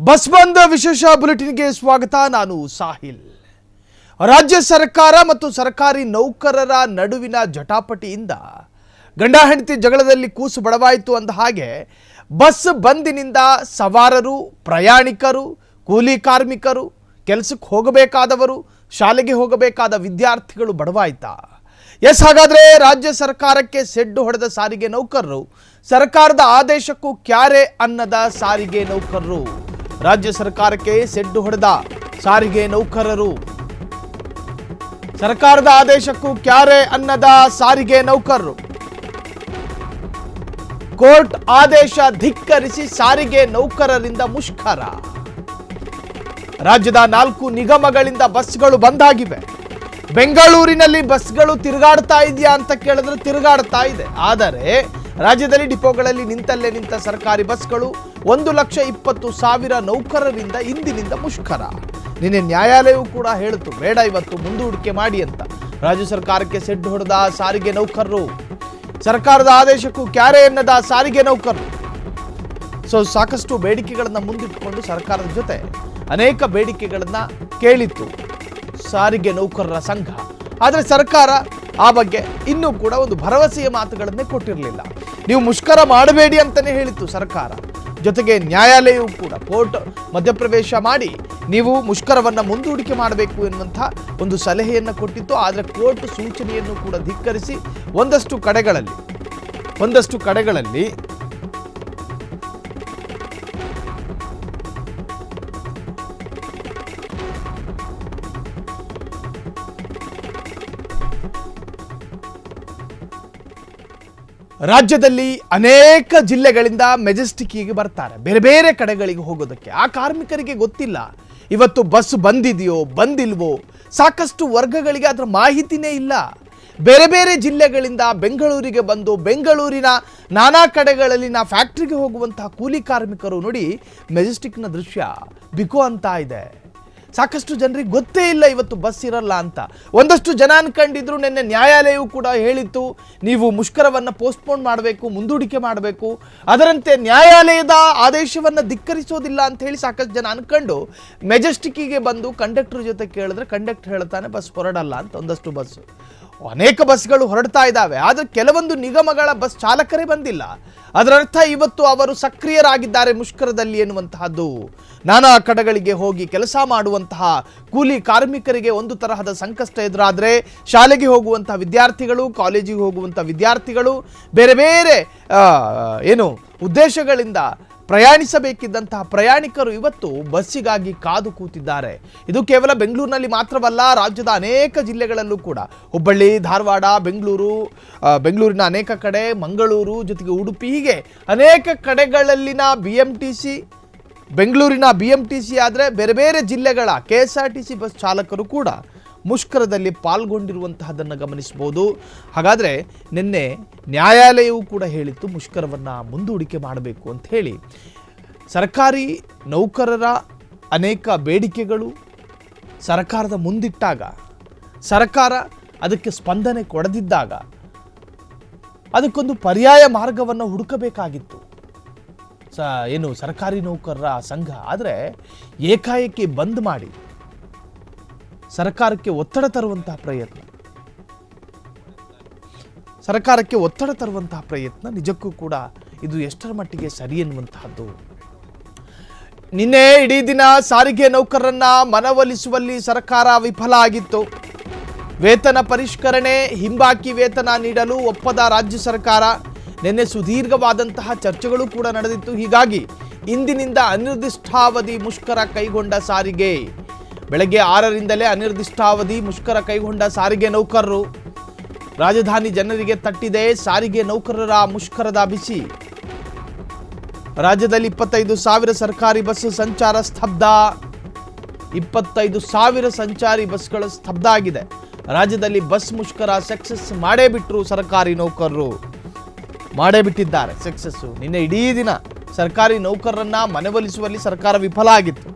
Bus ಬಂದ್ ವಿಶೇಷ ಬುಲೆಟಿನ್ಗೆ ಸ್ವಾಗತ. ನಾನು ಸಾಹಿಲ್. ರಾಜ್ಯ ಸರ್ಕಾರ ಮತ್ತು ಸರ್ಕಾರಿ ನೌಕರರ ನಡುವಿನ ಜಟಾಪಟಿಯಿಂದ ಗಂಡ ಹೆಂಡತಿ ಜಗಳದಲ್ಲಿ ಕೂಸು ಬಡವಾಯಿತು ಅಂದ ಹಾಗೆ ಬಸ್ ಬಂದಿನಿಂದ ಸವಾರರು, ಪ್ರಯಾಣಿಕರು, ಕೂಲಿ ಕಾರ್ಮಿಕರು, ಕೆಲಸಕ್ಕೆ ಹೋಗಬೇಕಾದವರು, ಶಾಲೆಗೆ ಹೋಗಬೇಕಾದ ವಿದ್ಯಾರ್ಥಿಗಳು ಬಡವಾಯ್ತಾ? ಎಸ್, ಹಾಗಾದರೆ ರಾಜ್ಯ ಸರ್ಕಾರಕ್ಕೆ ಸೆಡ್ಡು ಹೊಡೆದ ಸಾರಿಗೆ ನೌಕರರು, ಸರ್ಕಾರದ ಆದೇಶಕ್ಕೂ ಕ್ಯಾರೆ ಅನ್ನದ ಸಾರಿಗೆ ನೌಕರರು. ರಾಜ್ಯ ಸರ್ಕಾರಕ್ಕೆ ಸೆಡ್ಡು ಹೊಡೆದ ಸಾರಿಗೆ ನೌಕರರು, ಸರ್ಕಾರದ ಆದೇಶಕ್ಕೂ ಕ್ಯಾರೆ ಅನ್ನದ ಸಾರಿಗೆ ನೌಕರರು. ಕೋರ್ಟ್ ಆದೇಶ ಧಿಕ್ಕರಿಸಿ ಸಾರಿಗೆ ನೌಕರರಿಂದ ಮುಷ್ಕರ. ರಾಜ್ಯದ 4 ನಿಗಮಗಳಿಂದ ಬಸ್ಗಳು ಬಂದಾಗಿವೆ. ಬೆಂಗಳೂರಿನಲ್ಲಿ ಬಸ್ಗಳು ತಿರುಗಾಡ್ತಾ ಇದೆಯಾ ಅಂತ ಕೇಳಿದ್ರೆ ತಿರುಗಾಡ್ತಾ ಇದೆ. ಆದರೆ ರಾಜ್ಯದಲ್ಲಿ ಡಿಪೋಗಳಲ್ಲಿ ನಿಂತಲ್ಲೇ ನಿಂತ ಸರ್ಕಾರಿ ಬಸ್ಗಳು 1,20,000 ನೌಕರರಿಂದ ಇಂದಿನಿಂದ ಮುಷ್ಕರ. ನಿನ್ನೆ ನ್ಯಾಯಾಲಯವು ಕೂಡ ಹೇಳಿತು, ಬೇಡ ಇವತ್ತು ಮುಂದೂಡಿಕೆ ಮಾಡಿ ಅಂತ. ರಾಜ್ಯ ಸರ್ಕಾರಕ್ಕೆ ಸೆಡ್ಡು ಹೊಡೆದ ಸಾರಿಗೆ ನೌಕರರು, ಸರ್ಕಾರದ ಆದೇಶಕ್ಕೂ ಕ್ಯಾರೆ ಎನ್ನದ ಸಾರಿಗೆ ನೌಕರರು. ಸಾಕಷ್ಟು ಬೇಡಿಕೆಗಳನ್ನು ಮುಂದಿಟ್ಟುಕೊಂಡು ಸರ್ಕಾರದ ಜೊತೆ ಅನೇಕ ಬೇಡಿಕೆಗಳನ್ನ ಕೇಳಿತ್ತು ಸಾರಿಗೆ ನೌಕರರ ಸಂಘ. ಆದರೆ ಸರ್ಕಾರ ಆ ಬಗ್ಗೆ ಇನ್ನೂ ಕೂಡ ಒಂದು ಭರವಸೆಯ ಮಾತುಗಳನ್ನೇ ಕೊಟ್ಟಿರಲಿಲ್ಲ. ನೀವು ಮುಷ್ಕರ ಮಾಡಬೇಡಿ ಅಂತಲೇ ಹೇಳಿತ್ತು ಸರ್ಕಾರ. ಜೊತೆಗೆ ನ್ಯಾಯಾಲಯವು ಕೂಡ ಕೋರ್ಟ್ ಮಧ್ಯಪ್ರವೇಶ ಮಾಡಿ ನೀವು ಮುಷ್ಕರವನ್ನು ಮುಂದೂಡಿಕೆ ಮಾಡಬೇಕು ಎನ್ನುವಂಥ ಒಂದು ಸಲಹೆಯನ್ನು ಕೊಟ್ಟಿತ್ತು. ಆದರೆ ಕೋರ್ಟ್ ಸೂಚನೆಯನ್ನು ಕೂಡ ಧಿಕ್ಕರಿಸಿ ಒಂದಷ್ಟು ಕಡೆಗಳಲ್ಲಿ ರಾಜ್ಯದಲ್ಲಿ ಅನೇಕ ಜಿಲ್ಲೆಗಳಿಂದ ಮೆಜೆಸ್ಟಿಕ್ಕಿಗೆ ಬರ್ತಾರೆ, ಬೇರೆ ಬೇರೆ ಕಡೆಗಳಿಗೆ ಹೋಗೋದಕ್ಕೆ. ಆ ಕಾರ್ಮಿಕರಿಗೆ ಗೊತ್ತಿಲ್ಲ ಇವತ್ತು ಬಸ್ ಬಂದಿದೆಯೋ ಬಂದಿಲ್ವೋ. ಸಾಕಷ್ಟು ವರ್ಗಗಳಿಗೆ ಅದರ ಮಾಹಿತಿನೇ ಇಲ್ಲ. ಬೇರೆ ಬೇರೆ ಜಿಲ್ಲೆಗಳಿಂದ ಬೆಂಗಳೂರಿಗೆ ಬಂದು ಬೆಂಗಳೂರಿನ ನಾನಾ ಕಡೆಗಳಲ್ಲಿನ ಫ್ಯಾಕ್ಟ್ರಿಗೆ ಹೋಗುವಂತಹ ಕೂಲಿ ಕಾರ್ಮಿಕರು ನೋಡಿ, ಮೆಜೆಸ್ಟಿಕ್ನ ದೃಶ್ಯ ಬಿಕೋ ಅಂತ ಇದೆ. ಸಾಕಷ್ಟು ಜನರಿಗೆ ಗೊತ್ತೇ ಇಲ್ಲ ಇವತ್ತು ಬಸ್ ಇರಲ್ಲ ಅಂತ. ಒಂದಷ್ಟು ಜನ ಅನ್ಕೊಂಡಿದ್ರು. ನಿನ್ನೆ ನ್ಯಾಯಾಲಯವು ಕೂಡ ಹೇಳಿತ್ತು, ನೀವು ಮುಷ್ಕರವನ್ನು ಪೋಸ್ಟ್ಪೋನ್ ಮಾಡಬೇಕು, ಮುಂದೂಡಿಕೆ ಮಾಡಬೇಕು, ಅದರಂತೆ ನ್ಯಾಯಾಲಯದ ಆದೇಶವನ್ನು ಧಿಕ್ಕರಿಸೋದಿಲ್ಲ ಅಂತ ಹೇಳಿ ಸಾಕಷ್ಟು ಜನ ಅನ್ಕೊಂಡು ಮೆಜೆಸ್ಟಿಕ್ಕಿಗೆ ಬಂದು ಕಂಡಕ್ಟರ್ ಜೊತೆ ಕೇಳಿದ್ರೆ ಕಂಡಕ್ಟರ್ ಹೇಳ್ತಾನೆ ಬಸ್ ಹೊರಡಲ್ಲ ಅಂತ. ಒಂದಷ್ಟು ಬಸ್ಸು, ಅನೇಕ ಬಸ್ಗಳು ಹೊರಡ್ತಾ ಇದ್ದಾವೆ, ಆದರೆ ಕೆಲವೊಂದು ನಿಗಮಗಳ ಬಸ್ ಚಾಲಕರೇ ಬಂದಿಲ್ಲ. ಅದರರ್ಥ ಇವತ್ತು ಅವರು ಸಕ್ರಿಯರಾಗಿದ್ದಾರೆ ಮುಷ್ಕರದಲ್ಲಿ ಎನ್ನುವಂತಹದ್ದು. ನಾನಾ ಕಡೆಗಳಿಗೆ ಹೋಗಿ ಕೆಲಸ ಮಾಡುವಂತಹ ಕೂಲಿ ಕಾರ್ಮಿಕರಿಗೆ ಒಂದು ತರಹದ ಸಂಕಷ್ಟ ಎದುರಾದರೆ ಶಾಲೆಗೆ ಹೋಗುವಂತಹ ವಿದ್ಯಾರ್ಥಿಗಳು, ಕಾಲೇಜಿಗೆ ಹೋಗುವಂತಹ ವಿದ್ಯಾರ್ಥಿಗಳು, ಬೇರೆ ಬೇರೆ ಉದ್ದೇಶಗಳಿಂದ ಪ್ರಯಾಣಿಸಬೇಕಿದ್ದಂತಹ ಪ್ರಯಾಣಿಕರು ಇವತ್ತು ಬಸ್ಸಿಗಾಗಿ ಕಾದು ಕೂತಿದ್ದಾರೆ. ಇದು ಕೇವಲ ಬೆಂಗಳೂರಿನಲ್ಲಿ ಮಾತ್ರವಲ್ಲ, ರಾಜ್ಯದ ಅನೇಕ ಜಿಲ್ಲೆಗಳಲ್ಲೂ ಕೂಡ, ಹುಬ್ಬಳ್ಳಿ, ಧಾರವಾಡ, ಬೆಂಗಳೂರಿನ ಅನೇಕ ಕಡೆ, ಮಂಗಳೂರು, ಜೊತೆಗೆ ಉಡುಪಿ, ಹೀಗೆ ಅನೇಕ ಕಡೆಗಳಲ್ಲಿನ BMTC, ಬೆಂಗಳೂರಿನ BMTC ಆದರೆ ಬೇರೆ ಬೇರೆ ಜಿಲ್ಲೆಗಳ KSRTC ಬಸ್ ಚಾಲಕರು ಕೂಡ ಮುಷ್ಕರದಲ್ಲಿ ಪಾಲ್ಗೊಂಡಿರುವಂತಹದನ್ನು ಗಮನಿಸಬಹುದು. ಹಾಗಾದರೆ ನಿನ್ನೆ ನ್ಯಾಯಾಲಯವು ಕೂಡ ಹೇಳಿತ್ತು ಮುಷ್ಕರವನ್ನು ಮುಂದೂಡಿಕೆ ಮಾಡಬೇಕು ಅಂತ ಹೇಳಿ. ಸರ್ಕಾರಿ ನೌಕರರ ಅನೇಕ ಬೇಡಿಕೆಗಳು ಸರ್ಕಾರದ ಮುಂದಿಟ್ಟಾಗ, ಸರ್ಕಾರ ಅದಕ್ಕೆ ಸ್ಪಂದನೆ ಕೊಡದಿದ್ದಾಗ ಅದಕ್ಕೊಂದು ಪರ್ಯಾಯ ಮಾರ್ಗವನ್ನು ಹುಡುಕಬೇಕಾಗಿತ್ತು ಸರ್ಕಾರಿ ನೌಕರರ ಸಂಘ. ಆದರೆ ಏಕಾಏಕಿ ಬಂದ್ ಮಾಡಿ ಸರ್ಕಾರಕ್ಕೆ ಒತ್ತಡ ತರುವಂತಹ ಪ್ರಯತ್ನ ನಿಜಕ್ಕೂ ಕೂಡ ಇದು ಎಷ್ಟರ ಮಟ್ಟಿಗೆ ಸರಿ ಎನ್ನುವಂತಹದ್ದು. ನಿನ್ನೆ ಇಡೀ ದಿನ ಸಾರಿಗೆ ನೌಕರರನ್ನ ಮನವೊಲಿಸುವಲ್ಲಿ ಸರ್ಕಾರ ವಿಫಲ ಆಗಿತ್ತು. ವೇತನ ಪರಿಷ್ಕರಣೆ, ಹಿಂಬಾಕಿ ವೇತನ ನೀಡಲು ಒಪ್ಪದ ರಾಜ್ಯ ಸರ್ಕಾರ. ನಿನ್ನೆ ಸುದೀರ್ಘವಾದಂತಹ ಚರ್ಚೆಗಳು ಕೂಡ ನಡೆದಿತ್ತು. ಹೀಗಾಗಿ ಇಂದಿನಿಂದ ಅನಿರ್ದಿಷ್ಟಾವಧಿ ಮುಷ್ಕರ ಕೈಗೊಂಡ ಸಾರಿಗೆ. ಬೆಳಗ್ಗೆ 6ರಿಂದಲೇ ಅನಿರ್ದಿಷ್ಟಾವಧಿ ಮುಷ್ಕರ ಕೈಗೊಂಡ ಸಾರಿಗೆ ನೌಕರರು. ರಾಜಧಾನಿ ಜನರಿಗೆ ತಟ್ಟಿದೆ ಸಾರಿಗೆ ನೌಕರರ ಮುಷ್ಕರದ ಬಿಸಿ. ರಾಜ್ಯದಲ್ಲಿ 25,000 ಸರ್ಕಾರಿ ಬಸ್ ಸಂಚಾರ ಸ್ತಬ್ಧ. 25,000 ಸಂಚಾರಿ ಬಸ್ಗಳು ಸ್ತಬ್ಧ ಆಗಿದೆ. ರಾಜ್ಯದಲ್ಲಿ ಬಸ್ ಮುಷ್ಕರ ಸಕ್ಸಸ್ ಮಾಡೇ ಬಿಟ್ಟರು ಸರ್ಕಾರಿ ನೌಕರರು, ಮಾಡೇ ಬಿಟ್ಟಿದ್ದಾರೆ ಸಕ್ಸಸ್ಸು. ನಿನ್ನೆ ಇಡೀ ದಿನ ಸರ್ಕಾರಿ ನೌಕರರನ್ನ ಮನವೊಲಿಸುವಲ್ಲಿ ಸರ್ಕಾರ ವಿಫಲ ಆಗಿತ್ತು.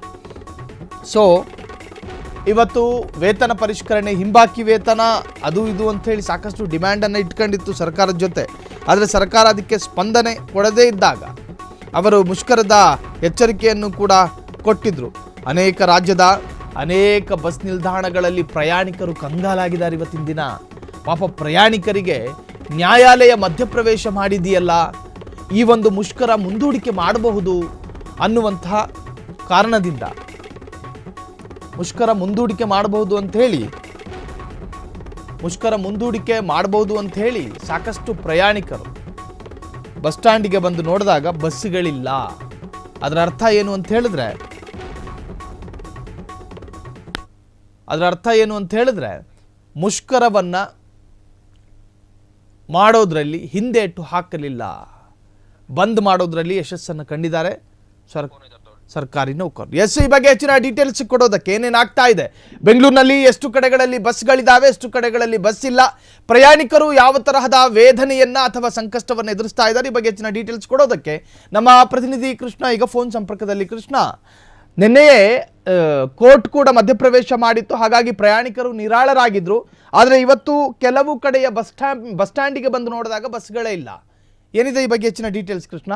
ಇವತ್ತು ವೇತನ ಪರಿಷ್ಕರಣೆ, ಹಿಂಬಾಕಿ ವೇತನ, ಅದು ಇದು ಅಂತ ಹೇಳಿ ಸಾಕಷ್ಟು ಡಿಮ್ಯಾಂಡನ್ನು ಇಟ್ಕೊಂಡಿತ್ತು ಸರ್ಕಾರದ ಜೊತೆ. ಆದರೆ ಸರ್ಕಾರ ಅದಕ್ಕೆ ಸ್ಪಂದನೆ ಕೊಡದೇ ಇದ್ದಾಗ ಅವರು ಮುಷ್ಕರದ ಎಚ್ಚರಿಕೆಯನ್ನು ಕೂಡ ಕೊಟ್ಟಿದ್ರು. ಅನೇಕ ರಾಜ್ಯದ ಅನೇಕ ಬಸ್ ನಿಲ್ದಾಣಗಳಲ್ಲಿ ಪ್ರಯಾಣಿಕರು ಕಂಗಾಲಾಗಿದ್ದಾರೆ ಇವತ್ತಿನ ದಿನ. ಪಾಪ ಪ್ರಯಾಣಿಕರಿಗೆ ನ್ಯಾಯಾಲಯ ಮಧ್ಯಪ್ರವೇಶ ಮಾಡಿದೆಯಲ್ಲ, ಈ ಒಂದು ಮುಷ್ಕರ ಮುಂದೂಡಿಕೆ ಮಾಡಬಹುದು ಅನ್ನುವಂತಹ ಕಾರಣದಿಂದ ಮುಷ್ಕರ ಮುಂದೂಡಿಕೆ ಮಾಡಬಹುದು ಅಂತ ಹೇಳಿ ಸಾಕಷ್ಟು ಪ್ರಯಾಣಿಕರು ಬಸ್ ಸ್ಟ್ಯಾಂಡಿಗೆ ಬಂದು ನೋಡಿದಾಗ ಬಸ್ಸುಗಳಿಲ್ಲ. ಅದರ ಅರ್ಥ ಏನು ಅಂತ ಹೇಳಿದ್ರೆ ಮುಷ್ಕರವನ್ನ ಮಾಡೋದ್ರಲ್ಲಿ ಹಿಂದೇಟು ಹಾಕಲಿಲ್ಲ, ಬಂದ್ ಮಾಡೋದ್ರಲ್ಲಿ ಯಶಸ್ಸನ್ನು ಕಂಡಿದ್ದಾರೆ ಸರ್ಕಾರಿ ನೌಕರರು. ಎಸ್, ಈ ಬಗ್ಗೆ ಹೆಚ್ಚಿನ ಡೀಟೇಲ್ಸ್ ಕೊಡೋದಕ್ಕೆ ಏನೇನಾಗ್ತಾ ಇದೆ, ಬೆಂಗಳೂರಿನಲ್ಲಿ ಎಷ್ಟು ಕಡೆಗಳಲ್ಲಿ ಬಸ್ಗಳಿದ್ದಾವೆ, ಎಷ್ಟು ಕಡೆಗಳಲ್ಲಿ ಬಸ್ ಇಲ್ಲ, ಪ್ರಯಾಣಿಕರು ಯಾವ ತರಹದ ವೇದನೆಯನ್ನ ಅಥವಾ ಸಂಕಷ್ಟವನ್ನು ಎದುರಿಸ್ತಾ ಇದ್ದಾರೆ, ಈ ಬಗ್ಗೆ ಹೆಚ್ಚಿನ ಡೀಟೇಲ್ಸ್ ಕೊಡೋದಕ್ಕೆ ನಮ್ಮ ಪ್ರತಿನಿಧಿ ಕೃಷ್ಣ ಈಗ ಫೋನ್ ಸಂಪರ್ಕದಲ್ಲಿ. ಕೃಷ್ಣ, ನಿನ್ನೆಯೇ ಕೋರ್ಟ್ ಕೂಡ ಮಧ್ಯಪ್ರವೇಶ ಮಾಡಿತ್ತು, ಹಾಗಾಗಿ ಪ್ರಯಾಣಿಕರು ನಿರಾಳರಾಗಿದ್ರು. ಆದರೆ ಇವತ್ತು ಕೆಲವು ಕಡೆಯ ಬಸ್ ಸ್ಟ್ಯಾಂಡಿಗೆ ಬಂದು ನೋಡಿದಾಗ ಬಸ್ಗಳೇ ಇಲ್ಲ. ಏನಿದೆ ಈ ಬಗ್ಗೆ ಹೆಚ್ಚಿನ ಡೀಟೇಲ್ಸ್ ಕೃಷ್ಣ?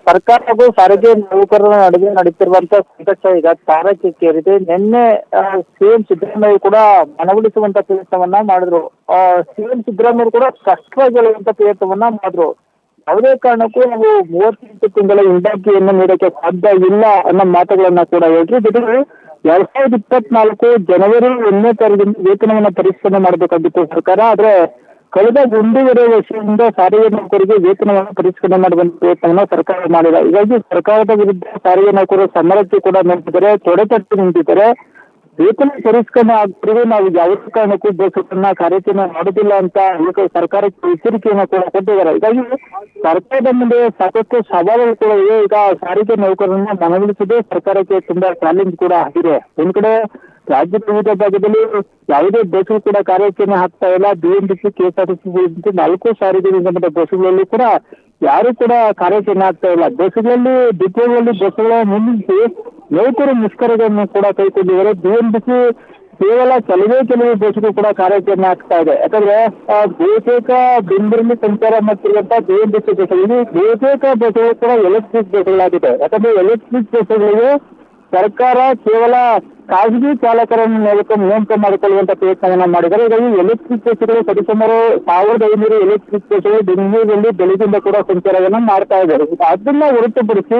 ಸರ್ಕಾರ ಹಾಗೂ ಸಾರಿಗೆ ನೌಕರರ ನಡುವೆ ನಡೀತಿರುವಂತಹ ಸಂಘರ್ಷ ಈಗ ತಾರಕಕ್ಕೇರಿದೆ. ನಿನ್ನೆ ಸಿಎಂ ಸಿದ್ದರಾಮಯ್ಯ ಕೂಡ ಮನವೊಲಿಸುವಂತ ಪ್ರಯತ್ನವನ್ನ ಮಾಡಿದ್ರು. ಸಿಎಂ ಸಿದ್ದರಾಮಯ್ಯ ಕೂಡ ಸ್ಪಷ್ಟವಾಗಿ ಹೇಳುವಂತ ಪ್ರಯತ್ನವನ್ನ ಮಾಡಿದ್ರು. ಯಾವುದೇ ಕಾರಣಕ್ಕೂ ನಾವು 38 ತಿಂಗಳ ಹಿಂಬಾಕಿಯನ್ನು ನೀಡಕ್ಕೆ ಸಾಧ್ಯ ಇಲ್ಲ ಅನ್ನೋ ಮಾತುಗಳನ್ನ ಕೂಡ ಹೇಳಿದ್ರು. ಜೊತೆಗೆ 2024 ಜನವರಿ 1ನೇ ತಾರೀಕಿನಿಂದ ವೇತನವನ್ನ ಪರಿಷ್ಕರಣೆ ಮಾಡಬೇಕಾಗಿತ್ತು ಸರ್ಕಾರ. ಆದ್ರೆ ಕಳೆದ 1.5 ವರ್ಷದಿಂದ ಸಾರಿಗೆ ನೌಕರಿಗೆ ವೇತನವನ್ನು ಪರಿಷ್ಕರಣೆ ಮಾಡುವಂತ ಪ್ರಯತ್ನವನ್ನ ಸರ್ಕಾರ ಮಾಡಿಲ್ಲ. ಹೀಗಾಗಿ ಸರ್ಕಾರದ ವಿರುದ್ಧ ಸಾರಿಗೆ ನೌಕರರು ಸಮರಕ್ಕೆ ಕೂಡ ನಿಂತಿದ್ದಾರೆ, ತೊಡೆತಟ್ಟಿ ನಿಂತಿದ್ದಾರೆ. ವೇತನ ಪರಿಷ್ಕರಣೆ ಆಗ್ತಿರೋ ನಾವು ಯಾವುದೇ ಕಾರಣಕ್ಕೂ ಬಸ್ಸನ್ನ ಕಾರ್ಯಾಚರಣೆ ಮಾಡುದಿಲ್ಲ ಅಂತ ಸರ್ಕಾರಕ್ಕೆ ಎಚ್ಚರಿಕೆಯನ್ನು ಕೂಡ ಕೊಟ್ಟಿದ್ದಾರೆ. ಹೀಗಾಗಿ ಸರ್ಕಾರದ ಮುಂದೆ ಸಾಕಷ್ಟು ಸವಾಲುಗಳು ಕೂಡ ಇದೆ. ಈಗ ಸಾರಿಗೆ ನೌಕರರನ್ನ ಮನವೊಲಿಸದೆ ಸರ್ಕಾರಕ್ಕೆ ತುಂಬಾ ಚಾಲೆಂಜ್ ಕೂಡ ಆಗಿದೆ. ಒಂದ್ ಕಡೆ ರಾಜ್ಯದ ವಿವಿಧ ಭಾಗದಲ್ಲಿ ಯಾವುದೇ ಬಸ್ಸು ಕೂಡ ಕಾರ್ಯಾಚರಣೆ ಆಗ್ತಾ ಇಲ್ಲ. ಬಿಎಂಟಿಸಿ, ಕೆಎಸ್ಆರ್ಟಿಸಿ 4 ಸಾರಿಗೆ ನಿಗಮದ ಬಸ್ಸುಗಳಲ್ಲಿ ಕೂಡ ಯಾರು ಕೂಡ ಕಾರ್ಯಾಚರಣೆ ಆಗ್ತಾ ಇಲ್ಲ. ಬಸ್ಸುಗಳಲ್ಲಿ ಡಿಪೋಗಳಲ್ಲಿ ಬಸ್ಸುಗಳ ನಿಲ್ಲಿಸಿ ನೌಕರು ಮುಷ್ಕರಗಳನ್ನು ಕೂಡ ಕೈಗೊಂಡಿದ್ದಾರೆ. ಬಿಎಂಟಿಸಿ ಕೇವಲ ಕೆಲವು ಬಸ್ಸುಗಳು ಕೂಡ ಕಾರ್ಯಾಚರಣೆ ಆಗ್ತಾ ಇದೆ. ಯಾಕಂದ್ರೆ ಬಹುತೇಕ ಬೆಂಗಳೂರಲ್ಲಿ ಸಂಚಾರ ಮಾಡ್ತಿರುವಂತಹ ಬಿಎಂಟಿಸಿ ಬಸ್ಸುಗಳಲ್ಲಿ ಬಹುತೇಕ ಬಸ್ಸುಗಳು ಕೂಡ ಎಲೆಕ್ಟ್ರಿಕ್ ಬಸ್ಸುಗಳಾಗಿದೆ. ಯಾಕಂದ್ರೆ ಎಲೆಕ್ಟ್ರಿಕ್ ಬಸ್ಸುಗಳಿಗೆ ಸರ್ಕಾರ ಕೇವಲ ಖಾಸಗಿ ಚಾಲಕರನ್ನು ನೇಮಕ ಮಾಡಿಕೊಳ್ಳುವಂತ ಪ್ರಯತ್ನವನ್ನ ಮಾಡಿದ್ದಾರೆ. ಹೀಗಾಗಿ ಎಲೆಕ್ಟ್ರಿಕ್ ಬಸ್ಸುಗಳು ಸರಿಸುಮಾರು 1500 ಎಲೆಕ್ಟ್ರಿಕ್ ಬಸ್ಸುಗಳು ಬೆಂಗಳೂರಿನಲ್ಲಿ ಬೆಳಗಿಂದ ಕೂಡ ಸಂಚಾರವನ್ನು ಮಾಡ್ತಾ ಇದ್ದಾರೆ. ಅದನ್ನ ಹೊರತುಪಡಿಸಿ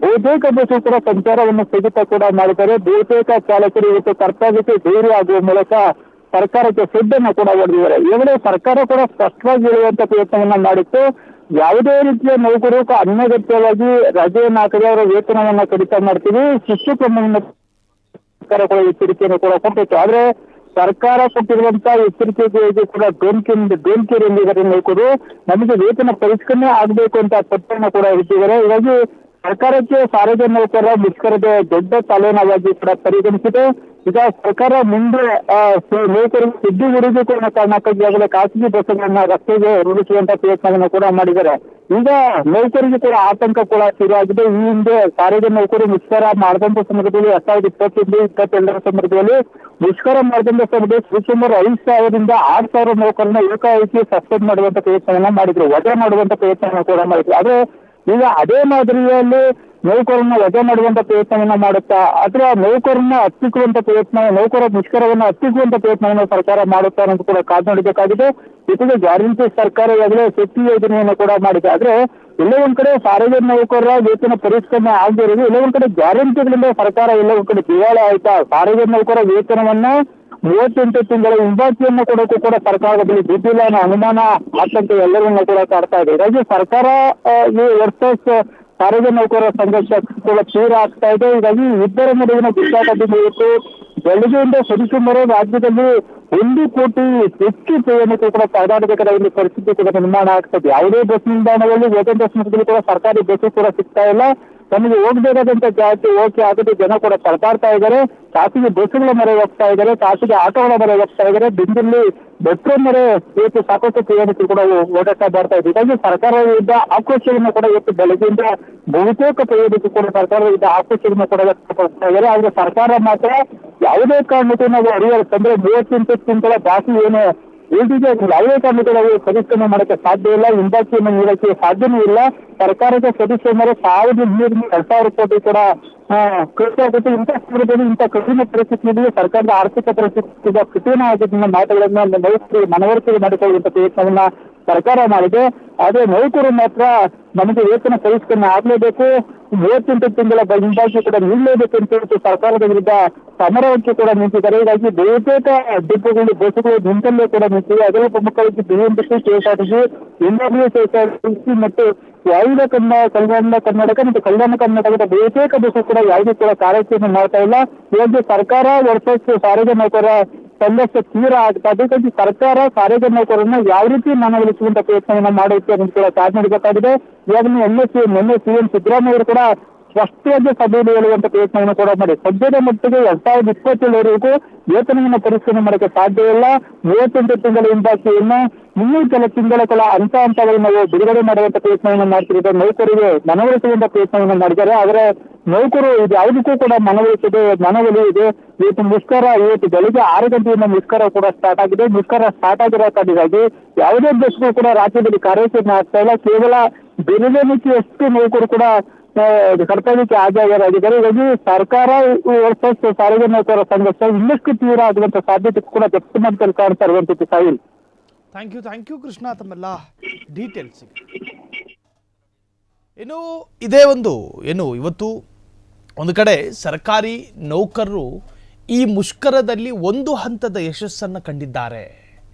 ಬಹುತೇಕ ಬಸ್ಸು ಕೂಡ ಸಂಚಾರವನ್ನು ಸ್ಥಗಿತ ಕೂಡ ಮಾಡಿದ್ದಾರೆ. ಬಹುತೇಕ ಚಾಲಕರು ಇವತ್ತು ಕರ್ತವ್ಯಕ್ಕೆ ದೂರ ಆಗುವ ಮೂಲಕ ಸರ್ಕಾರಕ್ಕೆ ಸಿಡ್ಡನ್ನು ಕೂಡ ಹೊಡೆದಿದ್ದಾರೆ. ಈಗಲೇ ಸರ್ಕಾರ ಕೂಡ ಸ್ಪಷ್ಟವಾಗಿ ಹೇಳುವಂತ ಪ್ರಯತ್ನವನ್ನ ಮಾಡಿತ್ತು. ಯಾವುದೇ ರೀತಿಯ ನೌಕರರು ಅನಗತ್ಯವಾಗಿ ರಜೆಯನ್ನು ಹಾಕದೆ ಅವರ ವೇತನವನ್ನ ಕಡಿತ ಮಾಡ್ತೀವಿ, ಶಿಸ್ತು ಕ್ರಮವನ್ನು ಸರ್ಕಾರ ಕೂಡ ಎಚ್ಚರಿಕೆಯನ್ನು ಕೂಡ ಕೊಟ್ಟಿತ್ತು. ಆದ್ರೆ ಸರ್ಕಾರ ಕೊಟ್ಟಿರುವಂತಹ ಎಚ್ಚರಿಕೆಗೆ ಕೂಡ ಡೋನ್ಕೇರಿಯಲ್ಲಿದ್ದಾರೆ ನೌಕರು. ನಮಗೆ ವೇತನ ಪರಿಷ್ಕರಣೆ ಆಗ್ಬೇಕು ಅಂತ ಪತ್ರವನ್ನು ಕೂಡ ಇಟ್ಟಿದ್ದಾರೆ. ಹೀಗಾಗಿ ಸರ್ಕಾರಕ್ಕೆ ಸಾರಿಗೆ ನೌಕರರ ಮುಷ್ಕರದ ದೊಡ್ಡ ತಲೆನೋವಾಗಿ ಕೂಡ ಪರಿಗಣಿಸಿದೆ. ಈಗ ಸರ್ಕಾರ ಮುಂದೆ ನೌಕರರಿಗೆ ಸುದ್ದಿ ಹುಡುಗಿಕೊಳ್ಳುವ ಕಾರಣಕ್ಕಾಗಿ ಆಗಲೇ ಖಾಸಗಿ ಬಸ್ಸುಗಳನ್ನ ರಸ್ತೆಗೆ ರೂಢಿಸುವಂತ ಪ್ರಯತ್ನವನ್ನು ಕೂಡ ಮಾಡಿದ್ದಾರೆ. ಈಗ ನೌಕರಿಗೆ ಕೂಡ ಆತಂಕ ಕೂಡ ಶುರುವಾಗಿದೆ. ಈ ಹಿಂದೆ ಸಾರಿಗೆ ನೌಕರು ಮುಷ್ಕರ ಮಾಡಿದಂತ ಸಂದರ್ಭದಲ್ಲಿ 2021-22 ಸಂದರ್ಭದಲ್ಲಿ ಮುಷ್ಕರ ಮಾಡಿದಂತ ಸಂದರ್ಭದಲ್ಲಿ ಸುಮಾರು 5,000ರಿಂದ 6,000 ನೌಕರನ್ನ ಏಕಾಏಕಿ ಸಸ್ಪೆಂಡ್ ಮಾಡುವಂತ ಪ್ರಯತ್ನವನ್ನ ಮಾಡಿದ್ರು, ವಜಾ ಮಾಡುವಂತ ಪ್ರಯತ್ನವನ್ನು ಕೂಡ ಮಾಡಿದ್ರು. ಆದ್ರೆ ಈಗ ಅದೇ ಮಾದರಿಯಲ್ಲಿ ನೌಕರನ್ನ ವಜಾ ಮಾಡುವಂತ ಪ್ರಯತ್ನವನ್ನ ಮಾಡುತ್ತಾ ಅಥವಾ ನೌಕರನ್ನ ಹತ್ತಿಕ್ಕುವಂತ ಪ್ರಯತ್ನ, ನೌಕರ ಮುಷ್ಕರವನ್ನ ಹತ್ತಿಕ್ಕುವಂತ ಪ್ರಯತ್ನವನ್ನು ಸರ್ಕಾರ ಮಾಡುತ್ತಾ ಅನ್ನೋದು ಕೂಡ ಕಾದು ನೋಡಬೇಕಾಗಿದೆ. ಜೊತೆಗೆ ಗ್ಯಾರಂಟಿ ಸರ್ಕಾರ ಈಗಾಗಲೇ ಶಕ್ತಿ ಯೋಜನೆಯನ್ನು ಕೂಡ ಮಾಡಿದೆ. ಆದ್ರೆ ಎಲ್ಲ ಒಂದ್ ಕಡೆ ಸಾರಿಗೆ ನೌಕರರ ವೇತನ ಪರಿಷ್ಕರಣೆ ಆಗದಿರೋದು, ಎಲ್ಲ ಒಂದ್ ಕಡೆ ಗ್ಯಾರಂಟಿಗಳಿಂದ ಸರ್ಕಾರ ಎಲ್ಲ ಒಂದ್ ಕಡೆ ದಿವಾಳಿ ಆಯ್ತಾ. ಸಾರಿಗೆ ನೌಕರ ವೇತನವನ್ನ 38 ತಿಂಗಳ ಹಿಂಬಾಕಿಯನ್ನು ಕೊಡೋಕ್ಕೂ ಕೂಡ ಸರ್ಕಾರದ ಬಳಿ ದುಡ್ಡಿಲ್ಲ ಅನ್ನೋ ಅನುಮಾನ ಆತಂಕ ಎಲ್ಲರನ್ನ ಕೂಡ ಕಾಡ್ತಾ ಇದೆ. ಹೀಗಾಗಿ ಸರ್ಕಾರ ವರ್ಸಸ್ ಸಾರಿಗೆ ನೌಕರರ ಸಂಘರ್ಷ ಕೂಡ ತೀವ್ರ ಆಗ್ತಾ ಇದೆ. ಹೀಗಾಗಿ ಇಬ್ಬರ ನಡುವಿನ ಗುದ್ದಾಟದಿಂದ ಇವತ್ತು ಬೆಳಗ್ಗೆಯಿಂದ ಸರಿಸುಮಾರು ರಾಜ್ಯದಲ್ಲಿ 1 ಕೋಟಿ ಹೆಚ್ಚು ಪ್ರಯಾಣಿಕರು ಕೂಡ ಪರದಾಡಬೇಕಾದ ಒಂದು ಪರಿಸ್ಥಿತಿ ಕೂಡ ನಿರ್ಮಾಣ ಆಗ್ತದೆ. ಯಾವುದೇ ಬಸ್ ನಿಲ್ದಾಣದಲ್ಲಿ ಓದೆಂತ ಸಂದರ್ಭದಲ್ಲಿ ಕೂಡ ಸರ್ಕಾರಿ ಬಸ್ಸು ಕೂಡ ಸಿಗ್ತಾ ಇಲ್ಲ. ತಮಗೆ ಹೋಗ್ಬೇಕಾದಂತ ಜಾತಿ ಓಕೆ ಆಗದೆ ಜನ ಕೂಡ ಪರದಾಡ್ತಾ ಇದ್ದಾರೆ. ಖಾಸಗಿ ಬಸ್ಸುಗಳ ಮೊರೆ ಹೋಗ್ತಾ ಇದ್ದಾರೆ, ಖಾಸಗಿ ಆಟೋಗಳ ಮೊರೆ ಹೋಗ್ತಾ ಇದ್ದಾರೆ. ಬೆಂಗಳೂರಲ್ಲಿ ಮೆಟ್ರೋ ಮೊರೆ ಇವತ್ತು ಸಾಕಷ್ಟು ಪ್ರಯಾಣಿಕರು ಕೂಡ ಓಡಾಟ ಮಾಡ್ತಾ ಇದ್ದಾರೆ. ಹೀಗಾಗಿ ಸರ್ಕಾರದ ವಿರುದ್ಧ ಆಕ್ರೋಶವನ್ನು ಕೂಡ ಇವತ್ತು ಬೆಳಗ್ಗೆಯಿಂದ ಬಹುತೇಕ ಪ್ರಯಾಣಿಕರು ಕೂಡ ಸರ್ಕಾರದ ವಿರುದ್ಧ ಆಕ್ರೋಶವನ್ನು ಕೂಡ ವ್ಯಕ್ತಪಡಿಸ್ತಾ ಇದ್ದಾರೆ. ಆದ್ರೆ ಸರ್ಕಾರ ಮಾತ್ರ ಯಾವುದೇ ಕಾರಣಕ್ಕೂ ನಾವು ಅರಿಯಲ್ಲ. ಅಂದ್ರೆ 38 ತಿಂಗಳ ಬಾಕಿ ಏನು ಈಟಿಗೆ ಯಾವುದೇ ಕಾರಣಕ್ಕೂ ನಾವು ಪರಿಶ್ರಮ ಮಾಡಕ್ಕೆ ಸಾಧ್ಯ ಇಲ್ಲ, ಹಿಂಬಾಕಿಯನ್ನು ನೀಡಕ್ಕೆ ಸಾಧ್ಯನೂ ಇಲ್ಲ. ಸರ್ಕಾರದ ಸದಸ್ಯ ಮೇಲೆ 1,200 ಕೋಟಿ ಕೂಡ ಖರ್ಚು ಆಗುತ್ತೆ. ಇಂಥ ಸಂದರ್ಭದಲ್ಲಿ ಇಂಥ ಕಠಿಣ ಪರಿಸ್ಥಿತಿಯಲ್ಲಿ ಸರ್ಕಾರದ ಆರ್ಥಿಕ ಪರಿಸ್ಥಿತಿ ಕಠಿಣ ಆಗಿದ್ದ ಮಾತುಗಳನ್ನ ನೌಕರರು ಮನವರಿಕೆ ಮಾಡಿಕೊಳ್ಳುವಂತ ಪ್ರಯತ್ನವನ್ನ ಸರ್ಕಾರ ಮಾಡಿದೆ. ಆದ್ರೆ ನೌಕರು ಮಾತ್ರ ನಮಗೆ ವೇತನ ಪರಿಷ್ಕರಣೆ ಆಗ್ಲೇಬೇಕು, 38 ತಿಂಗಳ ಹಿಂಬಾಕಿ ಕೂಡ ನೀಡಲೇಬೇಕು ಅಂತ ಹೇಳ್ಬಿಟ್ಟು ಸರ್ಕಾರದ ವಿರುದ್ಧ ಸಮರಕ್ಕೆ ಕೂಡ ನಿಂತಿದ್ದಾರೆ. ಹೀಗಾಗಿ ಬಹುತೇಕ ಡಿಪೋಗಳು ಬಸ್ಸುಗಳು ನಿಂತಲ್ಲೇ ಕೂಡ ನಿಂತಿವೆ. ಅದರಲ್ಲೂ ಪ್ರಮುಖವಾಗಿ BMTC, KSRTC, NWSSRTC ಮತ್ತು ಯಾವುದೇ ಕರ್ನಾಟಕ ಮತ್ತು ಕಲ್ಯಾಣ ಕರ್ನಾಟಕದ ಬಹುತೇಕ ಬಸ್ಸು ಕೂಡ ಯಾವುದೇ ಕೂಡ ಕಾರ್ಯಾಚರಣೆ ಮಾಡ್ತಾ ಇಲ್ಲ. ಹೀಗಾಗಿ ಸರ್ಕಾರ ವರ್ಸಸ್ ಸಾರಿಗೆ ನೌಕರರ ಸಂಘರ್ಷ ತೀವ್ರ ಆಗ್ತಾ ಇದೆ. ಹೀಗಾಗಿ ಸರ್ಕಾರ ಸಾರಿಗೆ ನೌಕರರನ್ನ ಯಾವ ರೀತಿ ಮನವೊಲಿಸುವಂತ ಪ್ರಯತ್ನವನ್ನ ಮಾಡುತ್ತೆ ಅನ್ನೋದು ಕೂಡ ಕಾದು ನೋಡಬೇಕಾಗಿದೆ. ಈಗಾಗಲೇ ನಿನ್ನೆ CM ಸಿದ್ದರಾಮಯ್ಯ ಅವರು ಕೂಡ ಸ್ಪಷ್ಟವಾಗಿ ಸಭೆಯಲ್ಲಿ ಹೇಳುವಂತ ಪ್ರಯತ್ನವನ್ನು ಕೂಡ ಮಾಡಿ ಸದ್ಯದ ಮಟ್ಟಿಗೆ 2027ವರೆಗೂ ವೇತನವನ್ನು ಪರಿಷ್ಕರಣೆ ಮಾಡಕ್ಕೆ ಸಾಧ್ಯ ಇಲ್ಲ. 38 ತಿಂಗಳ ಹಿಂಬಾಕಿಯನ್ನ ಇನ್ನೂ ಕೆಲ ತಿಂಗಳ ಕಾಲ ಹಂತವಾಗಿ ನಾವು ಬಿಡುಗಡೆ ಮಾಡುವಂತ ಪ್ರಯತ್ನವನ್ನು ಮಾಡ್ತಿದ್ದಾರೆ. ನೌಕರಿಗೆ ಮನವೊಲಿಸುವಂತ ಪ್ರಯತ್ನವನ್ನು ಮಾಡಿದ್ದಾರೆ. ಆದರೆ ನೌಕರು ಇದು ಯಾವುದಕ್ಕೂ ಕೂಡ ಮನವೊಲಿಯುವುದು. ಇವತ್ತು ಮುಷ್ಕರ, ಇವತ್ತು ಬೆಳಿಗ್ಗೆ 6 ಗಂಟೆಯಿಂದ ಮುಷ್ಕರ ಕೂಡ ಸ್ಟಾರ್ಟ್ ಆಗಿದೆ. ಮುಷ್ಕರ ಸ್ಟಾರ್ಟ್ ಆಗಿರೋ ಕಾರಣಕ್ಕಾಗಿ ಯಾವುದೇ ಬಸ್ಗೂ ಕೂಡ ರಾಜ್ಯದಲ್ಲಿ ಕಾರ್ಯಾಚರಣೆ ಆಗ್ತಾ ಇಲ್ಲ. ಕೇವಲ ಬೆರಳೆಣಿಕೆಯಷ್ಟು ನೌಕರು ಕೂಡ ಕರ್ತವ್ಯಕ್ಕೆ ಹಾಜರಾಗಿದ್ದಾರೆ. ಹೀಗಾಗಿ ಸರ್ಕಾರ ವರ್ಸಸ್ ಸಾರಿಗೆ ನೌಕರರ ಸಂಘರ್ಷ ಇನ್ನಷ್ಟು ತೀವ್ರ ಆಗುವಂತ ಸಾಧ್ಯತೆ ಕೂಡ ವ್ಯಕ್ತ ಮಾಡ್ತಾರೆ ಕಾಣ್ತಾ ಇರುವಂತದ್ದು. ಸಾಹಿಲ್, ಥ್ಯಾಂಕ್ ಯು ಕೃಷ್ಣ ತಮ್ಮೆಲ್ಲ ಡೀಟೇಲ್ಸ್. ಇದೇ ಇವತ್ತು ಒಂದು ಕಡೆ ಸರ್ಕಾರಿ ನೌಕರರು ಈ ಮುಷ್ಕರದಲ್ಲಿ ಒಂದು ಹಂತದ ಯಶಸ್ಸನ್ನು ಕಂಡಿದ್ದಾರೆ.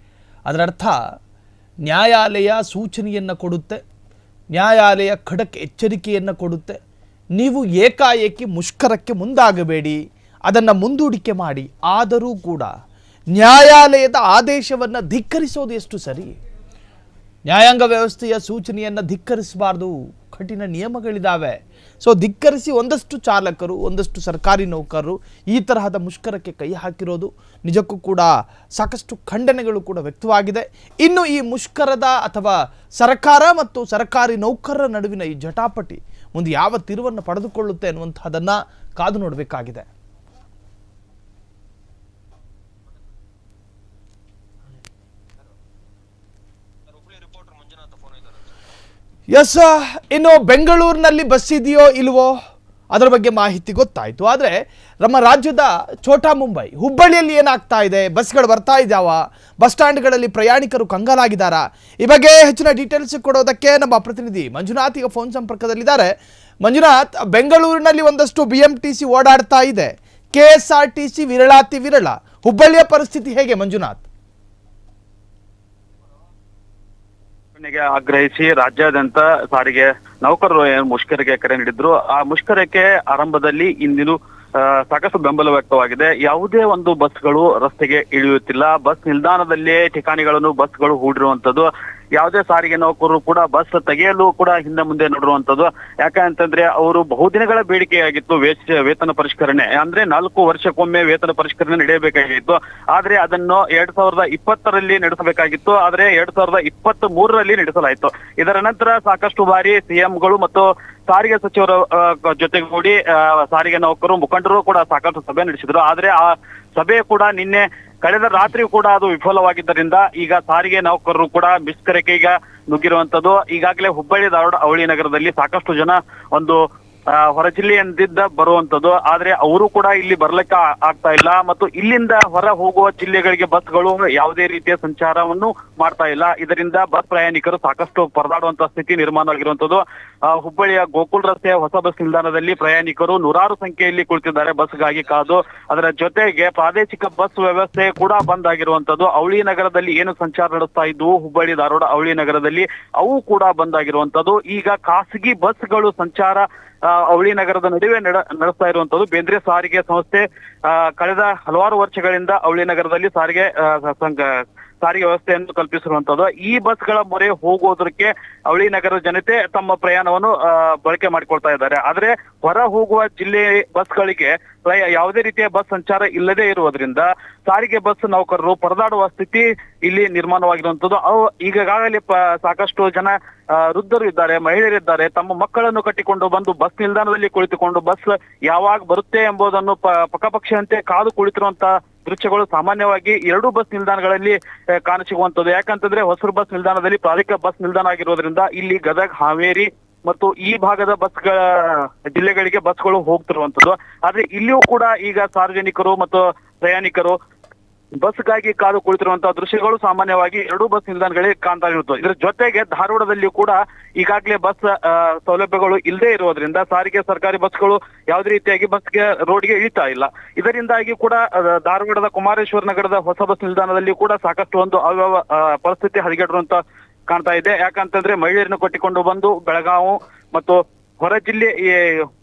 ಅದರರ್ಥ ನ್ಯಾಯಾಲಯ ಸೂಚನೆಯನ್ನು ಕೊಡುತ್ತೆ, ನ್ಯಾಯಾಲಯ ಖಡಕ್ ಎಚ್ಚರಿಕೆಯನ್ನು ಕೊಡುತ್ತೆ, ನೀವು ಏಕಾಏಕಿ ಮುಷ್ಕರಕ್ಕೆ ಮುಂದಾಗಬೇಡಿ, ಅದನ್ನು ಮುಂದೂಡಿಕೆ ಮಾಡಿ. ಆದರೂ ಕೂಡ ನ್ಯಾಯಾಲಯದ ಆದೇಶವನ್ನು ಧಿಕ್ಕರಿಸೋದು ಎಷ್ಟು ಸರಿ? ನ್ಯಾಯಾಂಗ ವ್ಯವಸ್ಥೆಯ ಸೂಚನೆಯನ್ನು ಧಿಕ್ಕರಿಸಬಾರ್ದು, ಕಠಿಣ ನಿಯಮಗಳಿದ್ದಾವೆ. ಸೊ ಧಿಕ್ಕರಿಸಿ ಒಂದಷ್ಟು ಚಾಲಕರು, ಒಂದಷ್ಟು ಸರ್ಕಾರಿ ನೌಕರರು ಈ ತರಹದ ಮುಷ್ಕರಕ್ಕೆ ಕೈ ಹಾಕಿರೋದು ನಿಜಕ್ಕೂ ಕೂಡ ಸಾಕಷ್ಟು ಖಂಡನೆಗಳು ಕೂಡ ವ್ಯಕ್ತವಾಗಿದೆ. ಇನ್ನು ಈ ಮುಷ್ಕರದ ಅಥವಾ ಸರ್ಕಾರ ಮತ್ತು ಸರ್ಕಾರಿ ನೌಕರರ ನಡುವಿನ ಈ ಜಟಾಪಟಿ ಮುಂದೆ ಯಾವ ತಿರುವನ್ನು ಪಡೆದುಕೊಳ್ಳುತ್ತೆ ಅನ್ನುವಂಥದ್ದನ್ನು ಕಾದು ನೋಡಬೇಕಾಗಿದೆ. ಎಸ್, ಇನ್ನು ಬೆಂಗಳೂರಿನಲ್ಲಿ ಬಸ್ ಇದೆಯೋ ಇಲ್ವೋ ಅದರ ಬಗ್ಗೆ ಮಾಹಿತಿ ಗೊತ್ತಾಯಿತು. ಆದರೆ ನಮ್ಮ ರಾಜ್ಯದ ಛೋಟಾ ಮುಂಬೈ ಹುಬ್ಬಳ್ಳಿಯಲ್ಲಿ ಏನಾಗ್ತಾ ಇದೆ, ಬಸ್ಗಳು ಬರ್ತಾ ಇದ್ದಾವ, ಬಸ್ ಸ್ಟ್ಯಾಂಡ್ಗಳಲ್ಲಿ ಪ್ರಯಾಣಿಕರು ಕಂಗಾಲಾಗಿದ್ದಾರಾ? ಈ ಬಗ್ಗೆ ಹೆಚ್ಚಿನ ಡೀಟೇಲ್ಸ್ ಕೊಡೋದಕ್ಕೆ ನಮ್ಮ ಪ್ರತಿನಿಧಿ ಮಂಜುನಾಥ್ ಈಗ ಫೋನ್ ಸಂಪರ್ಕದಲ್ಲಿದ್ದಾರೆ. ಮಂಜುನಾಥ್, ಬೆಂಗಳೂರಿನಲ್ಲಿ ಒಂದಷ್ಟು BMTC ಓಡಾಡ್ತಾ ಇದೆ, KSRTC ವಿರಳಾತಿ ವಿರಳ. ಹುಬ್ಬಳ್ಳಿಯ ಪರಿಸ್ಥಿತಿ ಹೇಗೆ ಮಂಜುನಾಥ್? ಆಗ್ರಹಿಸಿ ರಾಜ್ಯಾದ್ಯಂತ ಸಾರಿಗೆ ನೌಕರರು ಮುಷ್ಕರಕ್ಕೆ ಕರೆ ನೀಡಿದ್ರು. ಆ ಮುಷ್ಕರಕ್ಕೆ ಆರಂಭದಲ್ಲಿ ಇಂದಿನ ಸಾಕಷ್ಟು ಬೆಂಬಲ ವ್ಯಕ್ತವಾಗಿದೆ. ಯಾವುದೇ ಒಂದು ಬಸ್ಗಳು ರಸ್ತೆಗೆ ಇಳಿಯುತ್ತಿಲ್ಲ. ಬಸ್ ನಿಲ್ದಾಣದಲ್ಲೇ ಠಿಕಾಣಿಗಳನ್ನು ಬಸ್ಗಳು ಹೂಡಿರುವಂತದ್ದು. ಯಾವುದೇ ಸಾರಿಗೆ ನೌಕರರು ಕೂಡ ಬಸ್ ತೆಗೆಯಲು ಕೂಡ ಹಿಂದೆ ಮುಂದೆ ನೋಡಿರುವಂತದ್ದು. ಯಾಕಂತಂದ್ರೆ ಅವರು ಬಹುದಿನಗಳ ಬೇಡಿಕೆಯಾಗಿತ್ತು ವೇತನ ಪರಿಷ್ಕರಣೆ, ಅಂದ್ರೆ 4 ವರ್ಷಕ್ಕೊಮ್ಮೆ ವೇತನ ಪರಿಷ್ಕರಣೆ ನಡೆಯಬೇಕಾಗಿತ್ತು. ಆದ್ರೆ ಅದನ್ನು 2020ರಲ್ಲಿ ನಡೆಸಬೇಕಾಗಿತ್ತು. ಆದ್ರೆ 2023ರಲ್ಲಿ ನಡೆಸಲಾಯಿತು. ಇದರ ನಂತರ ಸಾಕಷ್ಟು ಬಾರಿ CMಗಳು ಮತ್ತು ಸಾರಿಗೆ ಸಚಿವರ ಜೊತೆಗೂಡಿ ಸಾರಿಗೆ ನೌಕರು ಮುಖಂಡರು ಕೂಡ ಸಾಕಷ್ಟು ಸಭೆ ನಡೆಸಿದ್ರು. ಆದ್ರೆ ಆ ಸಭೆ ಕೂಡ ನಿನ್ನೆ ಕಳೆದ ರಾತ್ರಿ ಕೂಡ ಅದು ವಿಫಲವಾಗಿದ್ದರಿಂದ ಈಗ ಸಾರಿಗೆ ನೌಕರರು ಕೂಡ ಮುಷ್ಕರಕ್ಕೆ ಈಗ ನುಗ್ಗಿರುವಂತದ್ದು. ಈಗಾಗಲೇ ಹುಬ್ಬಳ್ಳಿ ಧಾರವಾಡ ಅವಳಿ ನಗರದಲ್ಲಿ ಸಾಕಷ್ಟು ಜನ ಒಂದು ಹೊರ ಜಿಲ್ಲೆಯಿಂದ ಬರುವಂತದ್ದು. ಆದ್ರೆ ಅವರು ಕೂಡ ಇಲ್ಲಿ ಬರ್ಲಿಕ್ಕೆ ಆಗ್ತಾ ಇಲ್ಲ. ಮತ್ತು ಇಲ್ಲಿಂದ ಹೊರ ಹೋಗುವ ಜಿಲ್ಲೆಗಳಿಗೆ ಬಸ್ಗಳು ಯಾವುದೇ ರೀತಿಯ ಸಂಚಾರವನ್ನು ಮಾಡ್ತಾ ಇಲ್ಲ. ಇದರಿಂದ ಬಸ್ ಪ್ರಯಾಣಿಕರು ಸಾಕಷ್ಟು ಪರದಾಡುವಂತ ಸ್ಥಿತಿ ನಿರ್ಮಾಣ ಆಗಿರುವಂತದ್ದು. ಹುಬ್ಬಳ್ಳಿಯ ಗೋಕುಲ್ ರಸ್ತೆಯ ಹೊಸ ಬಸ್ ನಿಲ್ದಾಣದಲ್ಲಿ ಪ್ರಯಾಣಿಕರು ನೂರಾರು ಸಂಖ್ಯೆಯಲ್ಲಿ ಕುಳಿತಿದ್ದಾರೆ ಬಸ್ಗಾಗಿ ಕಾದು. ಅದರ ಜೊತೆಗೆ ಪ್ರಾದೇಶಿಕ ಬಸ್ ವ್ಯವಸ್ಥೆ ಕೂಡ ಬಂದ್ ಆಗಿರುವಂತದ್ದು. ಅವಳಿ ನಗರದಲ್ಲಿ ಏನು ಸಂಚಾರ ನಡೆಸ್ತಾ ಇದ್ವು ಹುಬ್ಬಳ್ಳಿ ಧಾರವಾಡ ಅವಳಿ ನಗರದಲ್ಲಿ, ಅವು ಕೂಡ ಬಂದ್ ಆಗಿರುವಂತದ್ದು. ಈಗ ಖಾಸಗಿ ಬಸ್ಗಳು ಸಂಚಾರ ಅವಳಿ ನಗರದ ನಡುವೆ ನಡೆಸ್ತಾ ಇರುವಂತದ್ದು. ಬೇಂದ್ರೆ ಸಾರಿಗೆ ಸಂಸ್ಥೆ ಕಳೆದ ಹಲವಾರು ವರ್ಷಗಳಿಂದ ಅವಳಿ ನಗರದಲ್ಲಿ ಸಾರಿಗೆ ವ್ಯವಸ್ಥೆಯನ್ನು ಕಲ್ಪಿಸಿರುವಂತದ್ದು. ಈ ಬಸ್ಗಳ ಮೊರೆ ಹೋಗೋದಕ್ಕೆ ಅವಳಿ ನಗರದ ಜನತೆ ತಮ್ಮ ಪ್ರಯಾಣವನ್ನು ಬಳಕೆ ಮಾಡಿಕೊಳ್ತಾ ಇದ್ದಾರೆ. ಆದ್ರೆ ಹೊರ ಹೋಗುವ ಜಿಲ್ಲೆ ಬಸ್ಗಳಿಗೆ ಯಾವುದೇ ರೀತಿಯ ಬಸ್ ಸಂಚಾರ ಇಲ್ಲದೆ ಇರುವುದರಿಂದ ಸಾರಿಗೆ ಬಸ್ ನೌಕರರು ಪರದಾಡುವ ಸ್ಥಿತಿ ಇಲ್ಲಿ ನಿರ್ಮಾಣವಾಗಿರುವಂತದ್ದು. ಈಗಾಗಲೇ ಸಾಕಷ್ಟು ಜನ ವೃದ್ಧರು ಇದ್ದಾರೆ, ಮಹಿಳೆಯರಿದ್ದಾರೆ. ತಮ್ಮ ಮಕ್ಕಳನ್ನು ಕಟ್ಟಿಕೊಂಡು ಬಂದು ಬಸ್ ನಿಲ್ದಾಣದಲ್ಲಿ ಕುಳಿತುಕೊಂಡು ಬಸ್ ಯಾವಾಗ ಬರುತ್ತೆ ಎಂಬುದನ್ನು ಪಕ್ಕಪಕ್ಷಿಯಂತೆ ಕಾದು ಕುಳಿತಿರುವಂತ ದೃಶ್ಯಗಳು ಸಾಮಾನ್ಯವಾಗಿ ಎರಡೂ ಬಸ್ ನಿಲ್ದಾಣಗಳಲ್ಲಿ ಕಾಣಸಿಗುವಂತದ್ದು. ಯಾಕಂತಂದ್ರೆ ಹೊಸೂರು ಬಸ್ ನಿಲ್ದಾಣದಲ್ಲಿ ಪ್ರಾದೇಶಿಕ ಬಸ್ ನಿಲ್ದಾಣ ಆಗಿರೋದ್ರಿಂದ ಇಲ್ಲಿ ಗದಗ, ಹಾವೇರಿ ಮತ್ತು ಈ ಭಾಗದ ಬಸ್ಗಳ ಜಿಲ್ಲೆಗಳಿಗೆ ಬಸ್ಗಳು ಹೋಗ್ತಿರುವಂತದ್ದು. ಆದ್ರೆ ಇಲ್ಲಿಯೂ ಕೂಡ ಈಗ ಸಾರ್ವಜನಿಕರು ಮತ್ತು ಪ್ರಯಾಣಿಕರು ಬಸ್ಗಾಗಿ ಕಾದು ಕುಳಿತಿರುವಂತಹ ದೃಶ್ಯಗಳು ಸಾಮಾನ್ಯವಾಗಿ ಎರಡೂ ಬಸ್ ನಿಲ್ದಾಣಗಳಿಗೆ ಕಾಣ್ತಾ ಇರುತ್ತದೆ. ಇದರ ಜೊತೆಗೆ ಧಾರವಾಡದಲ್ಲಿ ಕೂಡ ಈಗಾಗಲೇ ಬಸ್ ಸೌಲಭ್ಯಗಳು ಇಲ್ಲದೆ ಇರೋದ್ರಿಂದ ಸಾರಿಗೆ ಸರ್ಕಾರಿ ಬಸ್ಗಳು ಯಾವುದೇ ರೀತಿಯಾಗಿ ಬಸ್ಗೆ ರೋಡ್ಗೆ ಇಳಿತಾ ಇಲ್ಲ. ಇದರಿಂದಾಗಿ ಕೂಡ ಧಾರವಾಡದ ಕುಮಾರೇಶ್ವರ ನಗರದ ಹೊಸ ಬಸ್ ನಿಲ್ದಾಣದಲ್ಲಿ ಕೂಡ ಸಾಕಷ್ಟು ಒಂದು ಪರಿಸ್ಥಿತಿ ಹದಗೆಡುವಂತ ಕಾಣ್ತಾ ಇದೆ. ಯಾಕಂತಂದ್ರೆ ಮಹಿಳೆಯರನ್ನು ಕಟ್ಟಿಕೊಂಡು ಬಂದು ಬೆಳಗಾವಿ ಮತ್ತು ಹೊರ ಜಿಲ್ಲೆ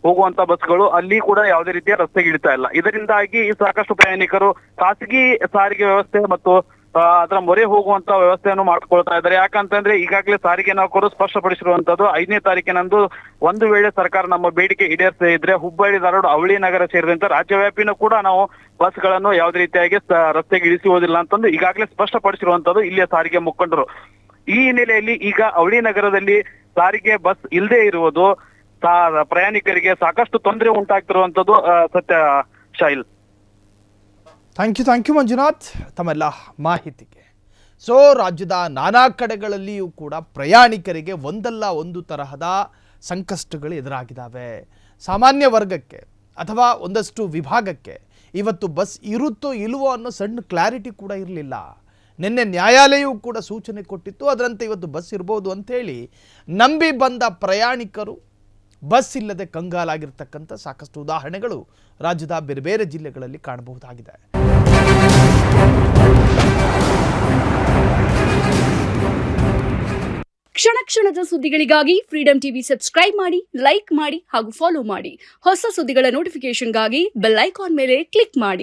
ಹೋಗುವಂತ ಬಸ್ಗಳು ಅಲ್ಲಿ ಕೂಡ ಯಾವುದೇ ರೀತಿಯ ರಸ್ತೆಗೆ ಇಳಿತಾ ಇಲ್ಲ. ಇದರಿಂದಾಗಿ ಸಾಕಷ್ಟು ಪ್ರಯಾಣಿಕರು ಖಾಸಗಿ ಸಾರಿಗೆ ವ್ಯವಸ್ಥೆ ಮತ್ತು ಅದರ ಮೊರೆ ಹೋಗುವಂತ ವ್ಯವಸ್ಥೆಯನ್ನು ಮಾಡಿಕೊಳ್ತಾ ಇದ್ದಾರೆ. ಯಾಕಂತಂದ್ರೆ ಈಗಾಗಲೇ ಸಾರಿಗೆ ನೌಕರರು ಸ್ಪಷ್ಟಪಡಿಸಿರುವಂತದ್ದು 5ನೇ ತಾರೀಕಿನಂದು ಒಂದು ವೇಳೆ ಸರ್ಕಾರ ನಮ್ಮ ಬೇಡಿಕೆ ಈಡೇರಿಸದೇ ಇದ್ರೆ ಹುಬ್ಬಳ್ಳಿ, ಧಾರವಾಡ, ಅವಳಿ ನಗರ ಸೇರಿದಂತೆ ರಾಜ್ಯವ್ಯಾಪಿನೂ ಕೂಡ ನಾವು ಬಸ್ಗಳನ್ನು ಯಾವುದೇ ರೀತಿಯಾಗಿ ರಸ್ತೆಗೆ ಇಳಿಸುವುದಿಲ್ಲ ಅಂತಂದು ಈಗಾಗಲೇ ಸ್ಪಷ್ಟಪಡಿಸಿರುವಂತದ್ದು ಇಲ್ಲಿಯ ಸಾರಿಗೆ ಮುಖಂಡರು. ಈ ಹಿನ್ನೆಲೆಯಲ್ಲಿ ಈಗ ಅವಳಿ ನಗರದಲ್ಲಿ ಸಾರಿಗೆ ಬಸ್ ಇಲ್ಲದೆ ಇರುವುದು ಪ್ರಯಾಣಿಕರಿಗೆ ಸಾಕಷ್ಟು ತೊಂದರೆ ಉಂಟಾಗ್ತಿರುವಂತದ್ದು ಸತ್ಯ. ಶಾಹಿಲ್, ಥ್ಯಾಂಕ್ ಯು ಮಂಜುನಾಥ್ ತಮ್ಮೆಲ್ಲ ಮಾಹಿತಿಗೆ. ಸೊ ರಾಜ್ಯದ ನಾನಾ ಕಡೆಗಳಲ್ಲಿಯೂ ಕೂಡ ಪ್ರಯಾಣಿಕರಿಗೆ ಒಂದಲ್ಲ ಒಂದು ತರಹದ ಸಂಕಷ್ಟಗಳು ಎದುರಾಗಿದ್ದಾವೆ. ಸಾಮಾನ್ಯ ವರ್ಗಕ್ಕೆ ಅಥವಾ ಒಂದಷ್ಟು ವಿಭಾಗಕ್ಕೆ ಇವತ್ತು ಬಸ್ ಇರುತ್ತೋ ಇಲ್ವೋ ಅನ್ನೋ ಸಣ್ಣ ಕ್ಲಾರಿಟಿ ಕೂಡ ಇರಲಿಲ್ಲ. ನಿನ್ನೆ ನ್ಯಾಯಾಲಯವೂ ಕೂಡ ಸೂಚನೆ ಕೊಟ್ಟಿತ್ತು, ಅದರಂತೆ ಇವತ್ತು ಬಸ್ ಇರ್ಬೋದು ಅಂಥೇಳಿ ನಂಬಿ ಬಂದ ಪ್ರಯಾಣಿಕರು ಬಸ್ ಇಲ್ಲದೆ ಕಂಗಾಲಾಗಿರ್ತಕ್ಕಂಥ ಸಾಕಷ್ಟು ಉದಾಹರಣೆಗಳು ರಾಜ್ಯದ ಬೇರೆ ಬೇರೆ ಜಿಲ್ಲೆಗಳಲ್ಲಿ ಕಾಣಬಹುದಾಗಿದೆ. ಕ್ಷಣ ಕ್ಷಣದ ಸುದ್ದಿಗಳಿಗಾಗಿ ಫ್ರೀಡಂ ಟಿವಿ ಸಬ್ಸ್ಕ್ರೈಬ್ ಮಾಡಿ, ಲೈಕ್ ಮಾಡಿ ಹಾಗೂ ಫಾಲೋ ಮಾಡಿ. ಹೊಸ ಸುದ್ದಿಗಳ ನೋಟಿಫಿಕೇಶನ್ಗಾಗಿ ಬೆಲ್ ಐಕಾನ್ ಮೇಲೆ ಕ್ಲಿಕ್ ಮಾಡಿ.